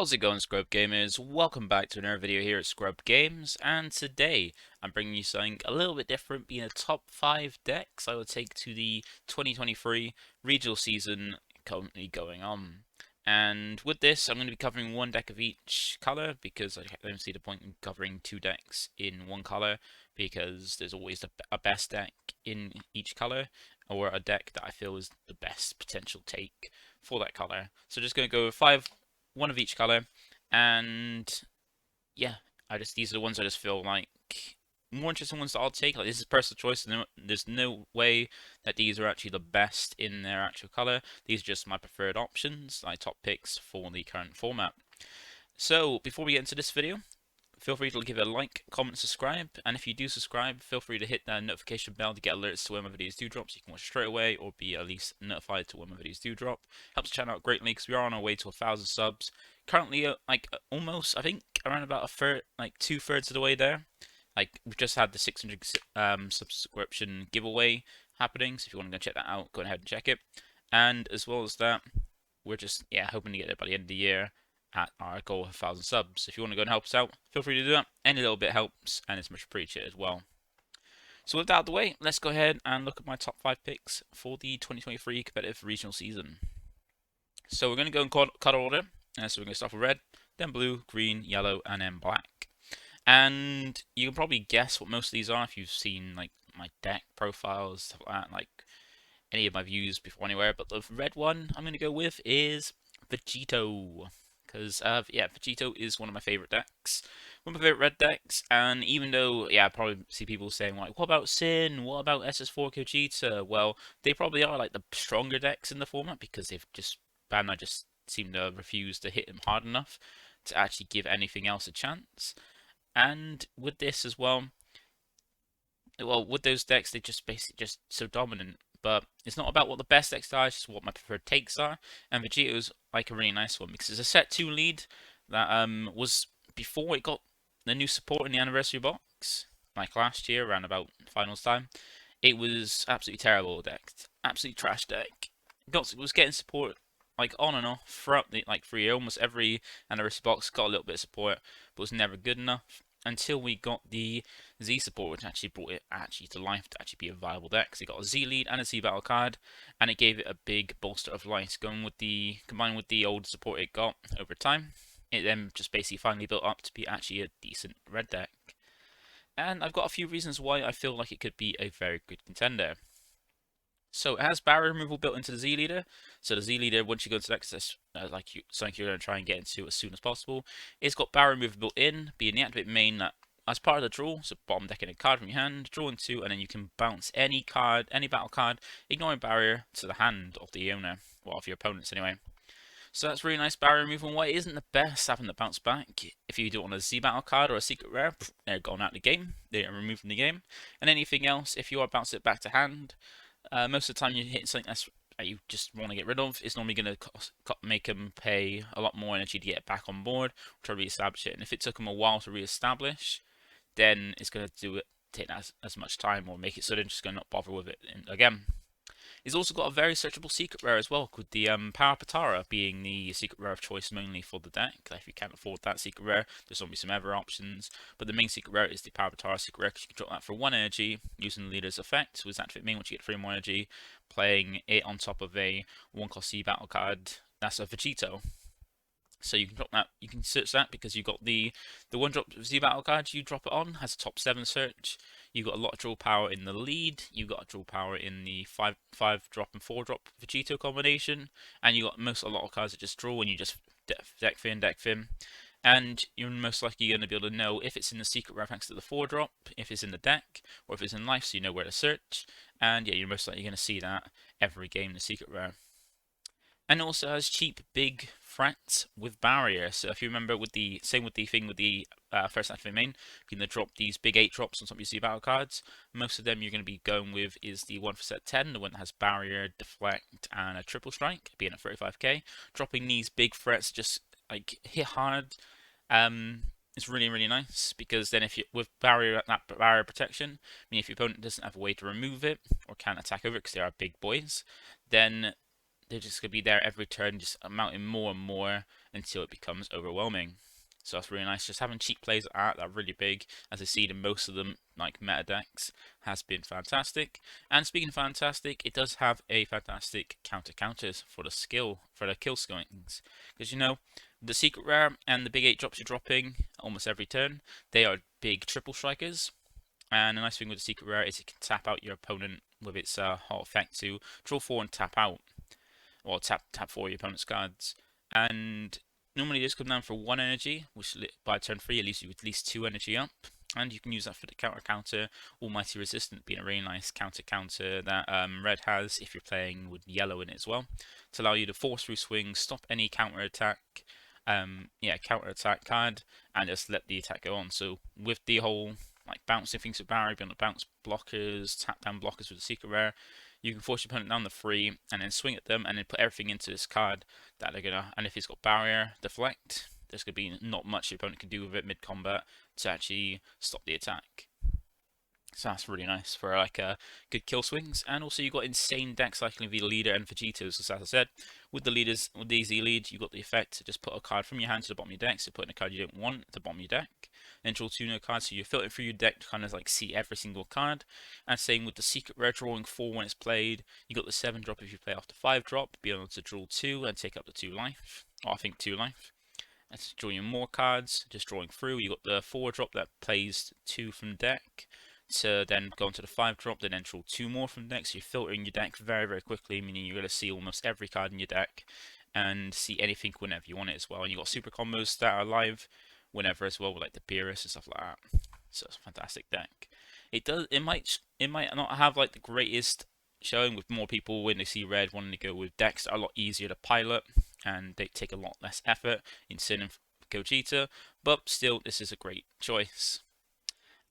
How's it going, ScrubGamers? Welcome back to another video here at ScrubGames, and today I'm bringing you something a little bit different, being a top 5 decks I would take to the 2023 regional season currently going on. And with this, I'm going to be covering one deck of each color because I don't see the point in covering two decks in one color, because there's always a best deck in each color, or a deck that I feel is the best potential take for that color. So just going to go with one of each color, and yeah, these are the ones I just feel like more interesting ones that I'll take. Like, this is personal choice. There's no way that these are actually the best in their actual color. These are just my preferred options, my top picks for the current format. So before we get into this video, feel free to give it a like, comment, subscribe, and if you do subscribe, feel free to hit that notification bell to get alerts to when my videos do drop, so you can watch straight away, or be at least notified to when my videos do drop. Helps the channel out greatly, because we are on our way to 1,000 subs. Currently, almost, I think, around about a third, like 2/3 of the way there. Like, we've just had the 600 subscription giveaway happening, so if you want to go check that out, go ahead and check it. And as well as that, we're just, hoping to get there by the end of the year at our goal of 1,000 subs. If you want to go and help us out, feel free to do that. Any little bit helps, and it's much appreciated as well. So with that out of the way, let's go ahead and look at my top 5 picks for the 2023 competitive regional season. So we're going to go in color order. So we're going to start with red, then blue, green, yellow, and then black. And you can probably guess what most of these are if you've seen like my deck profiles, stuff like that, like any of my views before anywhere. But the red one I'm going to go with is Vegito. Because, Vegito is one of my favorite decks. One of my favorite red decks, and even though, I probably see people saying, like, what about Sin? What about SS4 Gogeta? Well, they probably are, like, the stronger decks in the format, because Bandai just seem to refuse to hit them hard enough to actually give anything else a chance. And with this as well, with those decks, they're just basically just so dominant. But it's not about what the best decks are, it's just what my preferred takes are. And Vegito's like a really nice one, because it's a set 2 lead that was before it got the new support in the anniversary box, like last year around about finals time. It was absolutely terrible deck, absolutely trash deck. It was getting support like on and off throughout the almost every anniversary box got a little bit of support, but was never good enough until we got the Z support, which actually brought it to life to actually be a viable deck. Because it got a Z lead and a Z battle card, and it gave it a big bolster of life. Combined with the old support it got over time, it then just basically finally built up to be actually a decent red deck. And I've got a few reasons why I feel like it could be a very good contender. So it has barrier removal built into the Z leader. So the Z leader, once you go into access, something you're going to try and get into as soon as possible, it's got barrier removal built in, being the activate main that as part of the draw, so bottom decking a card from your hand, draw into, and then you can bounce any card, any battle card, ignoring barrier to the hand of the owner, or of your opponents anyway. So that's really nice barrier removal. Why it isn't the best having the bounce back, if you do it on a Z battle card or a secret rare, they're gone out of the game, they are removed from the game. And anything else, if you are bouncing it back to hand, most of the time you hit something that you just want to get rid of, it's normally going to make them pay a lot more energy to get back on board, or to re-establish it. And if it took them a while to re-establish, then it's going to take as much time, or make it so they're just going to not bother with it again. It's also got a very searchable secret rare as well, with the Power Patara being the secret rare of choice mainly for the deck. If you can't afford that secret rare, there's going to be some other options, but the main secret rare is the Power Patara secret rare, because you can drop that for 1 energy using the leader's effect. With activate main, once you get 3 more energy, playing it on top of a 1-cost C battle card, that's a Vegito. So you can drop that, you can search that, because you've got the 1-drop Z battle card you drop it on has a top 7 search. You've got a lot of draw power in the lead, you've got a draw power in the 5-drop and 4-drop Vegito combination, and you've got a lot of cards that just draw when you just deck fin. And you're most likely going to be able to know if it's in the secret rare thanks to the 4-drop, if it's in the deck, or if it's in life, so you know where to search. And yeah, you're most likely going to see that every game in the secret rare. And it also has cheap big threats with barrier. So if you remember, with the first activate main, you're going to drop these big 8 drops on top of your Z battle cards. Most of them you're going to be going with is the one for set 10, the one that has barrier, deflect, and a triple strike, being at 35k. Dropping these big threats just like hit hard. It's really nice, because then if you with that barrier protection, I mean, if your opponent doesn't have a way to remove it or can't attack over it because they are big boys, then they're just going to be there every turn, just mounting more and more until it becomes overwhelming. So that's really nice. Just having cheap plays like that are really big, as I see in most of them, like meta decks, has been fantastic. And speaking of fantastic, it does have a fantastic counters for the kill skillings. Because the secret rare and the big 8 drops you're dropping almost every turn, they are big triple strikers. And the nice thing with the secret rare is it can tap out your opponent with its hot effect to draw 4 and tap out, or tap 4 your opponent's cards. And normally this comes down for 1 energy, which by turn 3 leaves you with at least 2 energy up. And you can use that for the counter. Almighty Resistant being a really nice counter that red has if you're playing with yellow in it as well, to allow you to force through swings, stop any counter attack card, and just let the attack go on. So with the whole bouncing things with barrier, being able to bounce blockers, tap down blockers with the secret rare, you can force your opponent down the 3 and then swing at them and then put everything into this card that they're gonna. And if he's got barrier, deflect, there's gonna be not much your opponent can do with it mid combat to actually stop the attack. So that's really nice for good kill swings. And also you've got insane decks like the leader and Vegetos. So as I said, with the leaders, with the Z lead, you've got the effect to just put a card from your hand to the bottom of your deck. So put in a card you don't want at the bottom of your deck. Then draw 2 new cards, so you're filtering through your deck to kind of see every single card. And same with the secret rare, drawing 4 when it's played. You got the 7 drop if you play after 5 drop, be able to draw 2 and take up to 2 life. Or I think 2 life. That's drawing more cards, just drawing through. You got the 4 drop that plays 2 from deck, to then go into the 5 drop, then draw 2 more from deck. So you're filtering your deck very, very quickly, meaning you're going to see almost every card in your deck and see anything whenever you want it as well. And you've got super combos that are live whenever as well, like the Beerus and stuff like that. So it's a fantastic deck. It might not have the greatest showing, with more people when they see red wanting to go with decks that are a lot easier to pilot and they take a lot less effort in Sin and Gogeta, but still this is a great choice.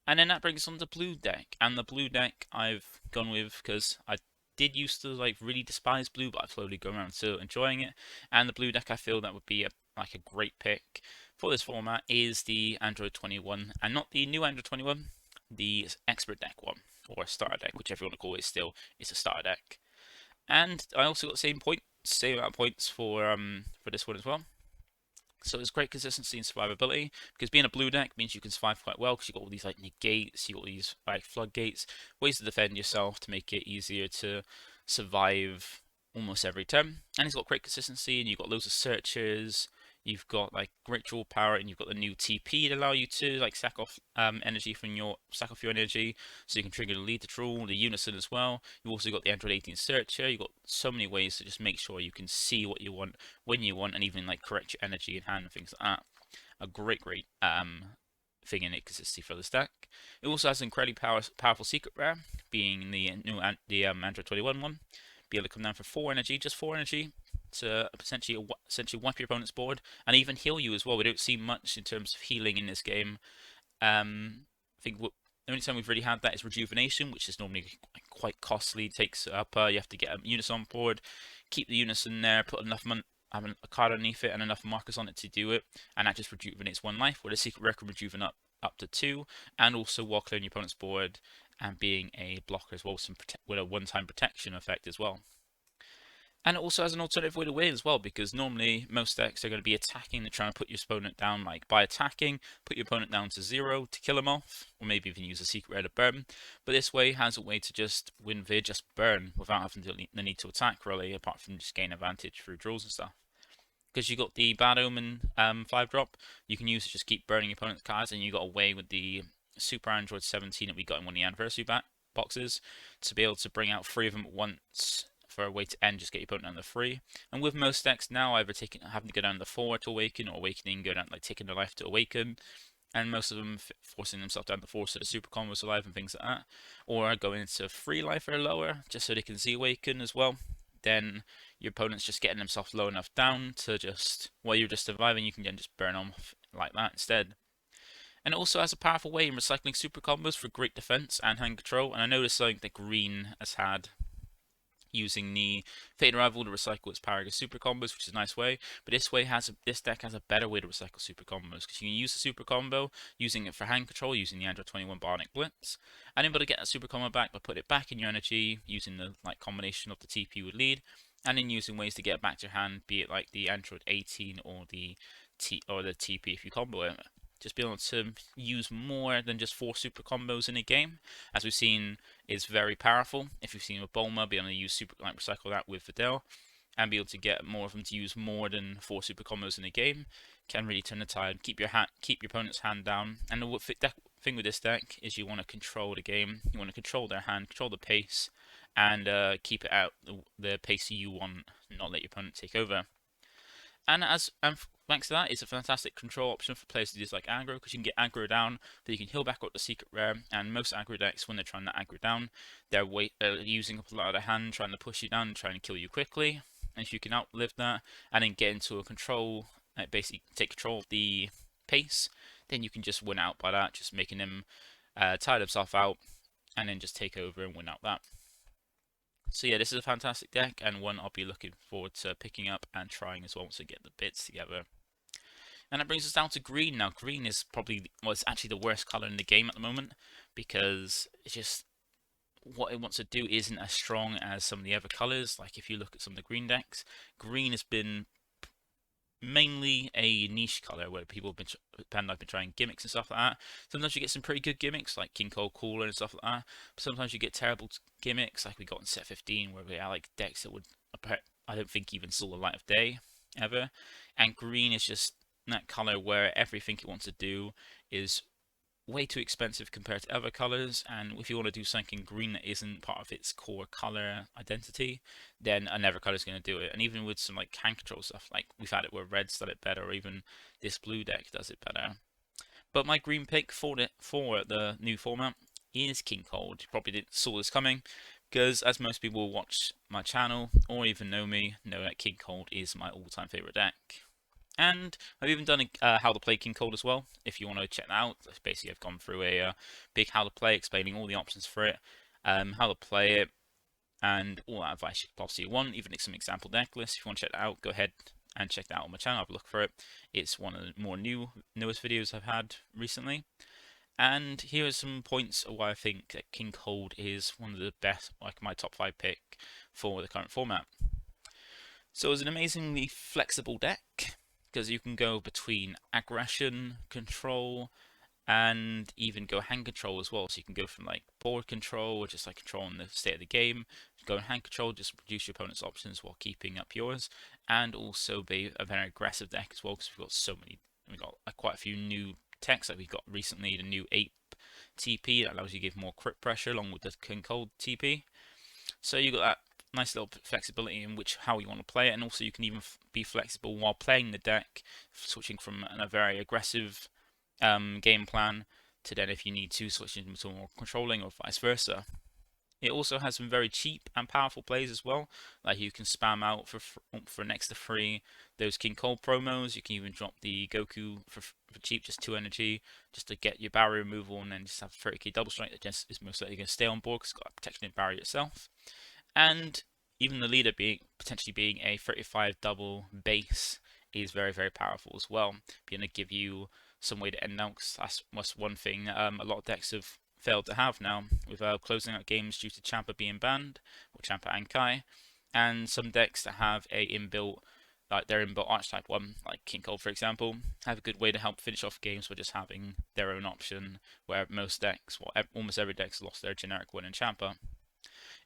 And then that brings us on to blue deck. And the blue deck I've gone with because I did used to really despise blue, but I've slowly gone around to enjoying it. And the blue deck I feel that would be a great pick for this format is the Android 21, and not the new Android 21, the expert deck one, or a starter deck, whichever you want to call it. Still, it's a starter deck. And I also got the same amount of points for this one as well. So it's great consistency and survivability, because being a blue deck means you can survive quite well, because you've got all these negates, you've got these floodgates, ways to defend yourself to make it easier to survive almost every turn. And it's got great consistency, and you've got loads of searchers, you've got great draw power, and you've got the new TP to allow you to sack off energy from your energy, so you can trigger the lead to draw, the unison as well. You've also got the Android 18 searcher. You've got so many ways to just make sure you can see what you want when you want, and even correct your energy in hand and things like that. A great thing in it consistency for this deck. It also has an incredibly powerful secret rare, being the new Android 21 one. Be able to come down for 4 energy, just 4 energy, to essentially wipe your opponent's board and even heal you as well. We don't see much in terms of healing in this game. I think the only time we've really had that is rejuvenation, which is normally quite costly. It takes up, you have to get a unison board, keep the unison there, put enough a card underneath it and enough markers on it to do it, and that just rejuvenates 1 life, where the secret rare can rejuvenate up to 2, and also while clearing your opponent's board and being a blocker as well, with a one-time protection effect as well. And it also has an alternative way to win as well, because normally most decks are going to be attacking to try and put your opponent down, by attacking, put your opponent down to 0 to kill them off, or maybe even use a secret rare to burn. But this way has a way to just win via just burn, without having the need to attack really, apart from just gain advantage through draws and stuff. Because you got the Bad Omen 5 drop, you can use to just keep burning your opponent's cards, and you got away with the Super Android 17 that we got in one of the anniversary boxes, to be able to bring out 3 of them at once for a way to end, just get your opponent down to 3. And with most decks now, either having to go down to 4 to awaken, or awakening, go down taking the life to awaken, and most of them forcing themselves down to 4 so the super combos alive and things like that, or going into 3 life or lower just so they can Z-Awaken as well. Then your opponent's just getting themselves low enough down to just, while you're just surviving, you can then just burn off like that instead. And it also has a powerful way in recycling super combos for great defense and hand control. And I noticed something that green has had, using the Fate Arrival to recycle its power against super combos, which is a nice way. But this deck has a better way to recycle super combos, because you can use the super combo using it for hand control, using the Android 21 Bionic Blitz, and able to get that super combo back by putting it back in your energy using the combination of the TP with lead, and then using ways to get it back to your hand, be it like the Android 18 or the TP if you combo it. Just being able to use more than just 4 super combos in a game, as we've seen, is very powerful. If you've seen with Bulma, be able to use super, like recycle that with Videl, and be able to get more of them to use more than 4 super combos in a game, can really turn the tide. Keep your opponent's hand down. And the thing with this deck is you want to control the game. You want to control their hand, control the pace, and keep it out the pace you want, not let your opponent take over. And thanks to that, it's a fantastic control option for players to use like aggro, because you can get aggro down, but you can heal back up the secret rare. And most aggro decks, when they're trying to aggro down, they're using up a lot of their hand, trying to push you down, and trying to kill you quickly. And if you can outlive that and then get into a control, basically take control of the pace, then you can just win out by that, just making him tire himself out, and then just take over and win out that. So yeah, this is a fantastic deck, and one I'll be looking forward to picking up and trying as well once I get the bits together. And that brings us down to green. Now, green is probably, well, it's actually the worst colour in the game at the moment, because it's just, what it wants to do isn't as strong as some of the other colours. Like if you look at some of the green decks, green has been mainly a niche colour where people have been trying gimmicks and stuff like that. Sometimes you get some pretty good gimmicks like King Cold Cooler and stuff like that, but sometimes you get terrible gimmicks like we got in set 15 where we had like decks that would, I don't think, even saw the light of day ever. And green is just that colour where everything it wants to do is way too expensive compared to other colors, and if you want to do something green that isn't part of its core color identity, then another color is going to do it. And even with some like hand control stuff, like we've had it where red's done it better, or even this blue deck does it better. But my green pick for the new format is King Cold. You probably didn't saw this coming, because as most people who watch my channel or even know me know that King Cold is my all-time favorite deck. And I've even done a how to play King Cold as well, if you want to check that out. Basically, I've gone through a big how to play, explaining all the options for it, how to play it, and all that advice you could possibly want, even some example deck lists. If you want to check that out, go ahead and check that out on my channel. Have a look for it. It's one of the more newest videos I've had recently. And here are some points of why I think that King Cold is one of the best, like my top 5 pick for the current format. So it's an amazingly flexible deck, because you can go between aggression, control, and even go hand control as well. So you can go from like board control, or just like controlling the state of the game, go hand control, just reduce your opponent's options while keeping up yours, and also be a very aggressive deck as well, because we've got quite a few new techs that we got recently. The new Ape TP that allows you to give more crit pressure along with the King Cold TP. So you got that nice little flexibility in how you want to play it, and also you can even be flexible while playing the deck, switching from a very aggressive game plan to then, if you need to, switching into more controlling or vice versa. It also has some very cheap and powerful plays as well, like you can spam out for next to free those King Cold promos. You can even drop the Goku for cheap, just 2 energy, just to get your barrier removal, and then just have 30k double strike that just is most likely going to stay on board because it's got a protection in barrier itself. And even the leader potentially being a 35 double base is very, very powerful as well, being able to give you some way to end out, because that's one thing a lot of decks have failed to have now, with closing out games due to Champa being banned, or Champa and Kai, and some decks that have a inbuilt, like their inbuilt archetype one, like King Cold for example, have a good way to help finish off games by just having their own option, where most decks, well, almost every deck's lost their generic one in Champa.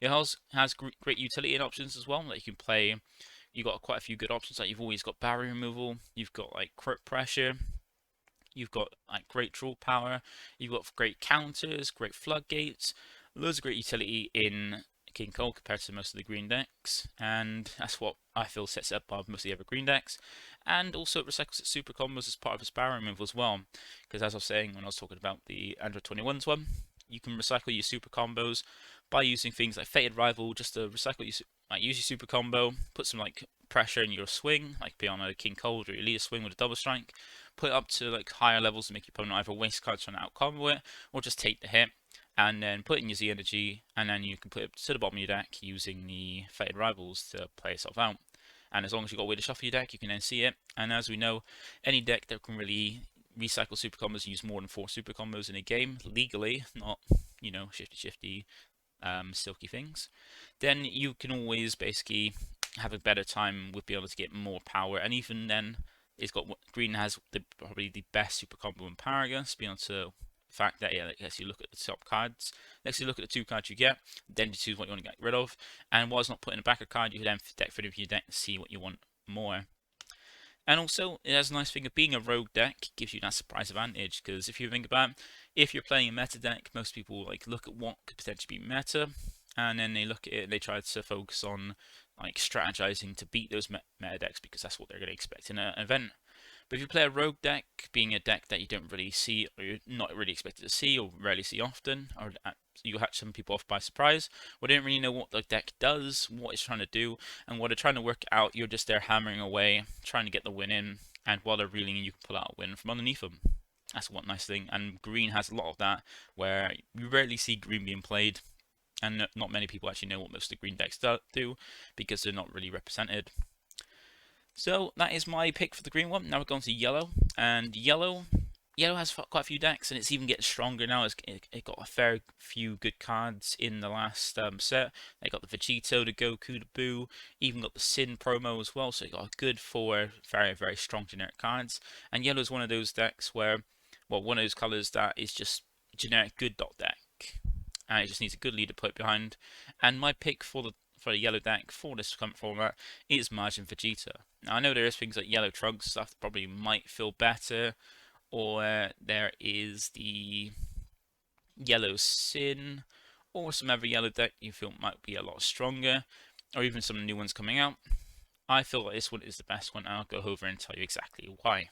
It has great utility and options as well. Like you can play, you've got quite a few good options. Like you've always got barrier removal, you've got like crit pressure, you've got like great draw power, you've got great counters, great floodgates, loads of great utility in King Cold compared to most of the green decks, and that's what I feel sets it up above most of the other green decks. And also it recycles its super combos as part of its barrier removal as well, because as I was saying when I was talking about the Android 21's one, you can recycle your super combos by using things like Fated Rival, just to recycle use your super combo, put some like pressure in your swing, like be on a King Cold or your leader swing with a double strike, put it up to like higher levels to make your opponent either waste cards trying to out combo it, or just take the hit, and then put in your Z energy, and then you can put it to the bottom of your deck using the Fated Rivals to play itself out. And as long as you've got a way to shuffle your deck, you can then see it. And as we know, any deck that can really recycle super combos, use more than 4 super combos in a game legally, not, you know, shifty silky things, then you can always basically have a better time with being able to get more power. And even then, it's got green has probably the best super combo in Paragus, being able to the fact that it lets you look at the top cards, lets you look at the 2 cards you get, then you choose what you want to get rid of. And while it's not putting a back a card, you can then deck rid of your deck to see what you want more. And also, it has a nice thing of being a rogue deck, gives you that surprise advantage, because if you think about it, if you're playing a meta deck, most people like look at what could potentially be meta, and then they look at it and they try to focus on like strategizing to beat those meta decks because that's what they're going to expect in an event. But if you play a rogue deck, being a deck that you don't really see, or you're not really expected to see, or rarely see often, or you catch some people off by surprise, or they don't really know what the deck does, what it's trying to do, and while they're trying to work out, you're just there hammering away, trying to get the win in, and while they're reeling in, you can pull out a win from underneath them. That's one nice thing, and green has a lot of that, where you rarely see green being played, and not many people actually know what most of the green decks do, because they're not really represented. So that is my pick for the green one. Now we're going to yellow, and yellow has quite a few decks, and it's even getting stronger now. It got a fair few good cards in the last set. They got the Vegito, the Goku, the Boo, even got the Sin promo as well. So it got a good 4 very, very strong generic cards. And yellow is one of those decks where, well, one of those colors that is just generic good dot deck, and it just needs a good leader to put behind. And my pick for the yellow deck for this current format is Margin Vegeta. Now I know there is things like yellow Trunks stuff that probably might feel better, or there is the yellow Sin, or some other yellow deck you feel might be a lot stronger, or even some new ones coming out. I feel like this one is the best one, and I'll go over and tell you exactly why.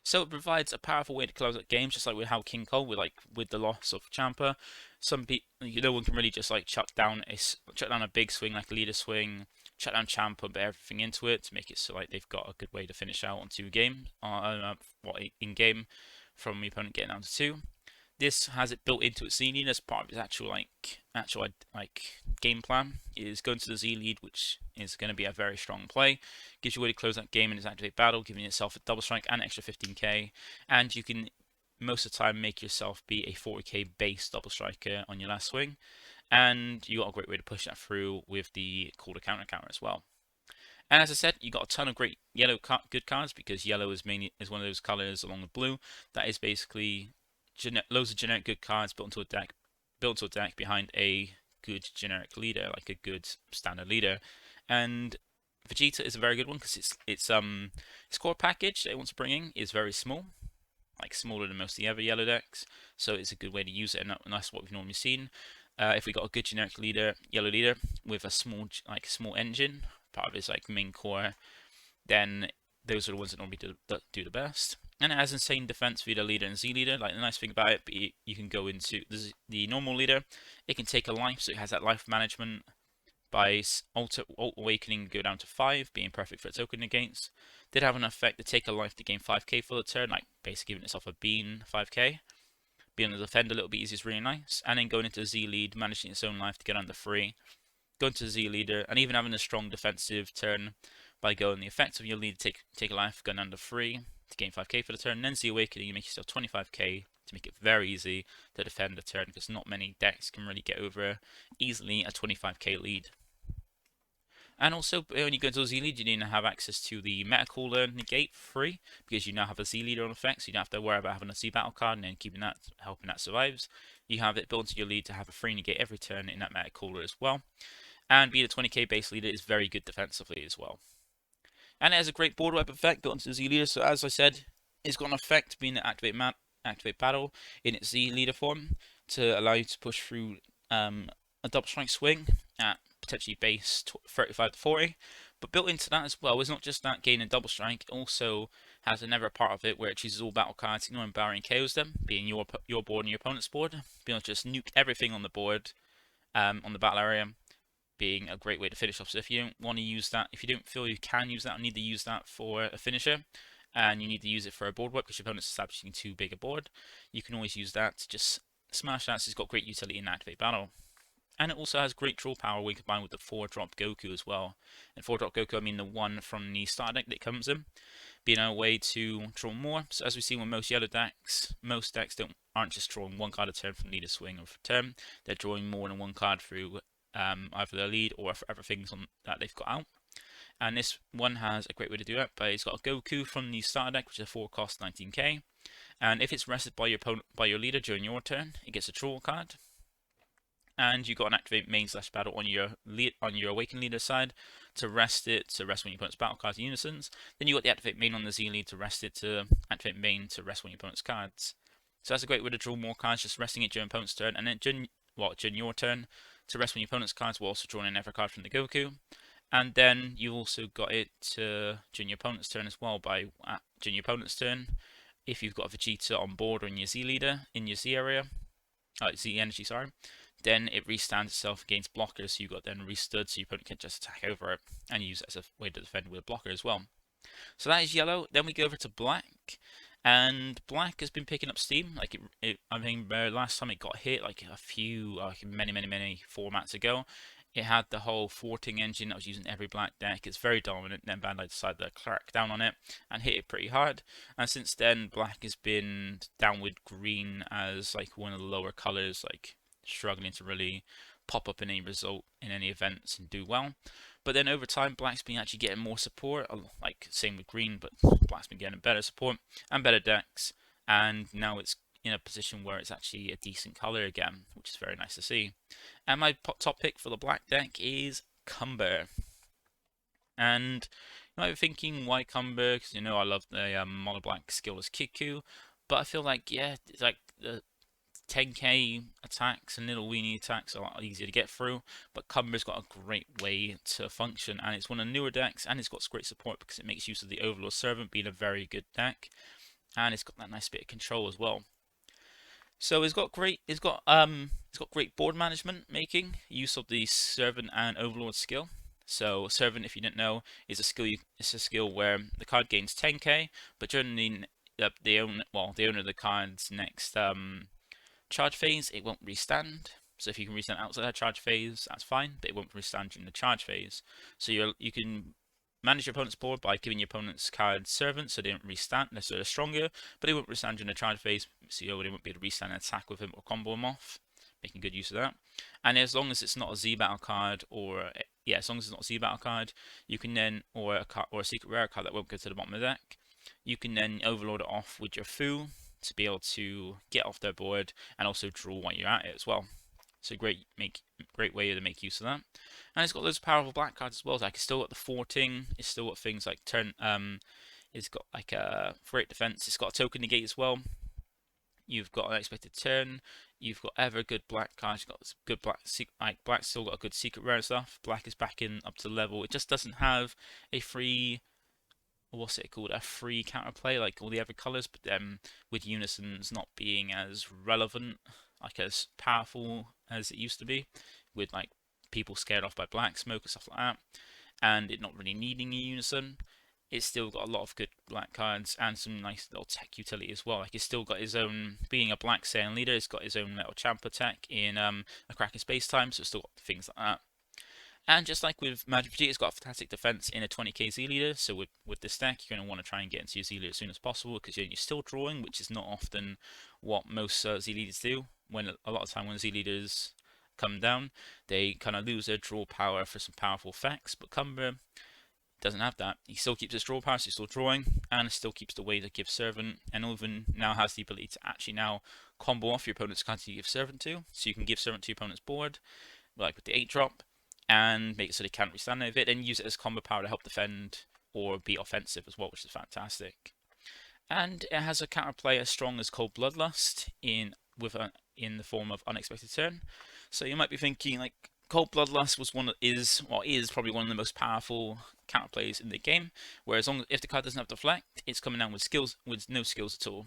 So it provides a powerful way to close out games, just like with how King Cole, with the loss of Champa. Some people, no one can really just like chuck down a big swing like a leader swing, chuck down Champa, put everything into it to make it so like they've got a good way to finish out on 2 games, in game from the opponent getting down to 2. This has it built into its Z lead as part of its actual game plan. Is going to the Z lead, which is going to be a very strong play. Gives you a way to close that game in its activate battle, giving itself a double strike and extra 15k. And you can most of the time make yourself be a 40k base double striker on your last swing. And you got a great way to push that through with the call to counter as well. And as I said, you got a ton of great yellow good cards, because yellow is one of those colors along with blue that is basically loads of generic good cards built into a deck behind a good generic leader, like a good standard leader. And Vegeta is a very good one because its core package they want to bring in is very small, like smaller than most of the other yellow decks. So it's a good way to use it, and that's what we've normally seen. If we got a good generic leader, yellow leader with a small engine, part of its like main core, then those are the ones that normally do the best. And it has insane defense for the leader and Z leader. Like the nice thing about it, you can go into the normal leader. It can take a life, so it has that life management. By Alt Awakening, go down to 5, being perfect for its token against. Did have an effect to take a life to gain 5k for the turn, like basically giving itself a bean 5k. Being able to defend a little bit easier is really nice. And then going into Z lead, managing its own life to get under 3. Going to Z leader, and even having a strong defensive turn by going the effect of your lead, take a life, gun under 3 to gain 5k for the turn, and then Z-Awakening, you make yourself 25k to make it very easy to defend the turn, because not many decks can really get over easily a 25k lead. And also, when you go into Z lead, you need to have access to the Meta Cooler negate free, because you now have a Z leader on effect, so you don't have to worry about having a Z battle card and then helping that survives. You have it built into your lead to have a free negate every turn in that Meta Cooler as well. And being a 20k base leader is very good defensively as well. And it has a great board wipe effect built into the Z leader, so as I said, it's got an effect being an activate battle in its Z leader form to allow you to push through a double strike swing at potentially base 35 to 40. But built into that as well is not just that gaining double strike, it also has another part of it where it chooses all battle cards, ignoring barrier and KOs them, being your board and your opponent's board, being able to just nuke everything on the board, on the battle area, being a great way to finish off. So if you don't want to use that, if you don't feel you can use that or need to use that for a finisher, and you need to use it for a board wipe because your opponent's establishing too big a board, you can always use that to just smash that. So it's got great utility in activate battle. And it also has great draw power when combined with the 4-drop Goku as well. And 4-drop Goku, I mean the one from the starter deck that it comes in, being a way to draw more. So as we see with most yellow decks, most decks aren't just drawing one card a turn from leader swing or turn, they're drawing more than one card through either their lead or for other things on that they've got out. And this one has a great way to do it, but it's got a Goku from the starter deck, which is a 4-cost 19k. And if it's rested by your opponent, by your leader during your turn, it gets a draw card. And you've got an activate main / battle on your Awaken leader side to rest it, to rest when your opponent's battle cards and unisons. Then you got the activate main on the Z lead to rest it, to activate main to rest when your opponent's cards. So that's a great way to draw more cards, just resting it during opponent's turn, and then during your turn to rest when your opponent's cards, while also drawing another card from the Goku. And then you also got it during your opponent's turn as well. During your opponent's turn, if you've got a Vegeta on board or in your Z leader in your Z area, Z energy, sorry, then it restands itself against blockers. So you've got then restood, so your opponent can just attack over it and use it as a way to defend with a blocker as well. So that is yellow. Then we go over to black, and black has been picking up steam. Like I think last time it got hit, like many formats ago, it had the whole thwarting engine that was using every black deck. It's very dominant. Then Bandai decided to crack down on it and hit it pretty hard. And since then, black has been downward green as like one of the lower colors, like struggling to really pop up in any result in any events and do well. But then over time, black's been actually getting more support, like same with green, but black's been getting better support and better decks. And now it's in a position where it's actually a decent color again, which is very nice to see. And my top pick for the black deck is Cumber. And you might be thinking, why Cumber? Because you know I love the mono black skillless Kiku, but I feel like, yeah, it's like the 10k attacks and little weenie attacks are a lot easier to get through, but Cumber's got a great way to function, and it's one of the newer decks, and it's got great support because it makes use of the Overlord Servant being a very good deck, and it's got that nice bit of control as well. So it's got great board management, making use of the Servant and Overlord skill. So Servant, if you didn't know, is a skill where the card gains 10k, but during the owner of the card's next charge phase, it won't restand. So if you can restand outside that charge phase, that's fine, but it won't restand during the charge phase. So you can manage your opponent's board by giving your opponent's card servants, so they don't restand, so they're stronger, but they won't restand during the charge phase, so you won't be able to restand and attack with him or combo him off, making good use of that. And as long as it's not a Z battle card, you can then, or a secret rare card that won't go to the bottom of the deck, you can then overload it off with your Fu to be able to get off their board and also draw while you're at it as well. So great way to make use of that. And it's got those powerful black cards as well. Like it's still got the thwarting, it's still got things like it's got like a great defense, it's got a token negate as well. You've got an unexpected turn, you've got ever good black cards, you've got good black's still got a good secret rare stuff. Black is back in up to the level. It just doesn't have a free, what's it called, a free counterplay like all the other colours, but with unisons not being as relevant, like as powerful as it used to be, with like people scared off by black smoke and stuff like that, and it not really needing a unison. It's still got a lot of good black cards and some nice little tech utility as well. Like it's still got its own, being a black Saiyan leader, it's got its own little Champa tech in a Kraken Space Time, so it's still got things like that. And just like with Magic Vegeta, it's got a fantastic defense in a 20k Z leader, so with this deck, you're going to want to try and get into your Z leader as soon as possible, because you're still drawing, which is not often what most Z leaders do. When a lot of time when Z leaders come down, they kind of lose their draw power for some powerful effects, but Cumber doesn't have that. He still keeps his draw power, so he's still drawing, and it still keeps the way to give Servant, and even now has the ability to actually now combo off your opponent's card to give Servant to, so you can give Servant to your opponent's board, like with the 8-drop, and make it so they can't restand of it, and use it as combo power to help defend or be offensive as well, which is fantastic. And it has a counterplay as strong as Cold Bloodlust in the form of Unexpected Turn. So you might be thinking, like, Cold Bloodlust is probably one of the most powerful counterplays in the game. Whereas if the card doesn't have Deflect, it's coming down with no skills at all.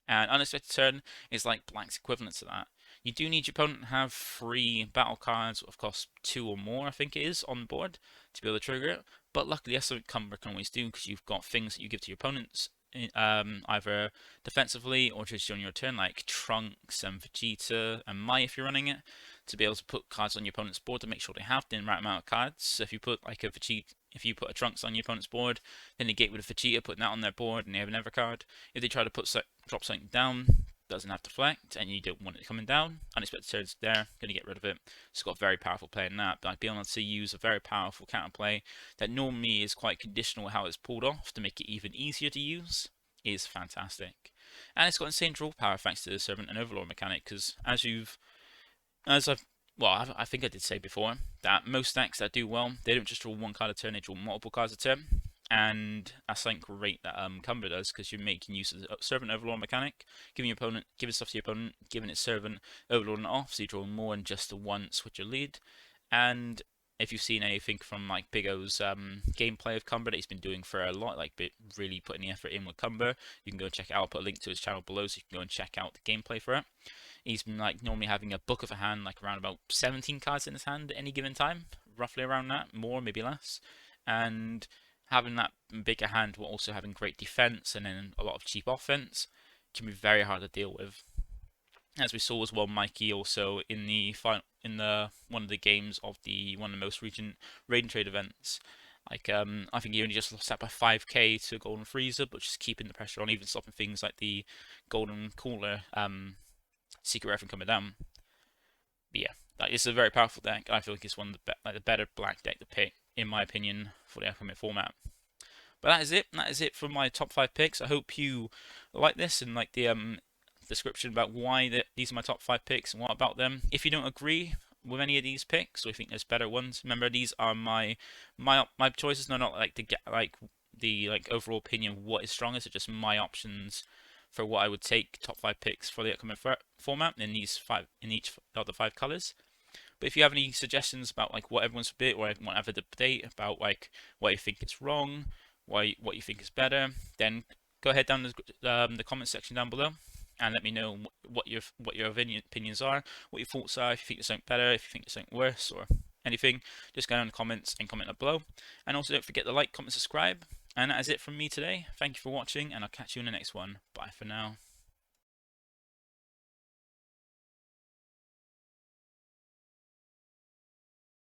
And Unexpected Turn is like Black's equivalent to that. You do need your opponent to have 3 battle cards, of course 2 or more, I think it is, on board to be able to trigger it. But luckily that's something Cumber can always do, because you've got things that you give to your opponents, either defensively or just on your turn, like Trunks and Vegeta and Mai if you're running it, to be able to put cards on your opponent's board to make sure they have the right amount of cards. So if you put like if you put a Trunks on your opponent's board, then negate with a Vegeta, putting that on their board, and they have another card. If they try to drop something down, doesn't have deflect, and you don't want it coming down. Unexpected turns there, going to get rid of it. It's got a very powerful play in that, but like being able to use a very powerful counterplay that normally is quite conditional how it's pulled off to make it even easier to use is fantastic. And it's got insane draw power thanks to the Servant and Overlord mechanic, because I think I did say before that most decks that do well, they don't just draw one card a turn, they draw multiple cards a turn. And that's something great that Cumber does, because you're making use of the Servant Overlord mechanic, giving stuff to your opponent, giving it Servant Overlord and off, so you draw more than just the one switch your lead. And if you've seen anything from like Big O's gameplay of Cumber that he's been doing for a lot, like really putting the effort in with Cumber, you can go and check it out. I'll put a link to his channel below so you can go and check out the gameplay for it. He's been like normally having a book of a hand, like around about 17 cards in his hand at any given time, roughly around that, more maybe less, and having that bigger hand while also having great defense and then a lot of cheap offense can be very hard to deal with. As we saw as well, Mikey also in the one of the games of one of the most recent raid and trade events. Like I think he only just lost that by 5k to Golden Freezer, but just keeping the pressure on, even stopping things like the Golden Cooler secret rare from coming down. But yeah, it's a very powerful deck. I feel like it's one of the better black deck to pick, in my opinion, for the upcoming format. But that is it. That is it for my top 5 picks. I hope you like this and like the description about why these are my top 5 picks and what about them. If you don't agree with any of these picks or you think there's better ones, remember these are my choices. They're not like the overall opinion of what is strongest. They're just my options for what I would take top 5 picks for the upcoming format in each of the 5 colors. But if you have any suggestions about like what everyone's bit, or want to have a debate about like what you think is wrong, what you think is better, then go ahead down the comment section down below and let me know what your opinions are, what your thoughts are. If you think there's something better, if you think there's something worse, or anything, just go down in the comments and comment up below. And also don't forget to like, comment, subscribe. And that is it from me today. Thank you for watching, and I'll catch you in the next one. Bye for now.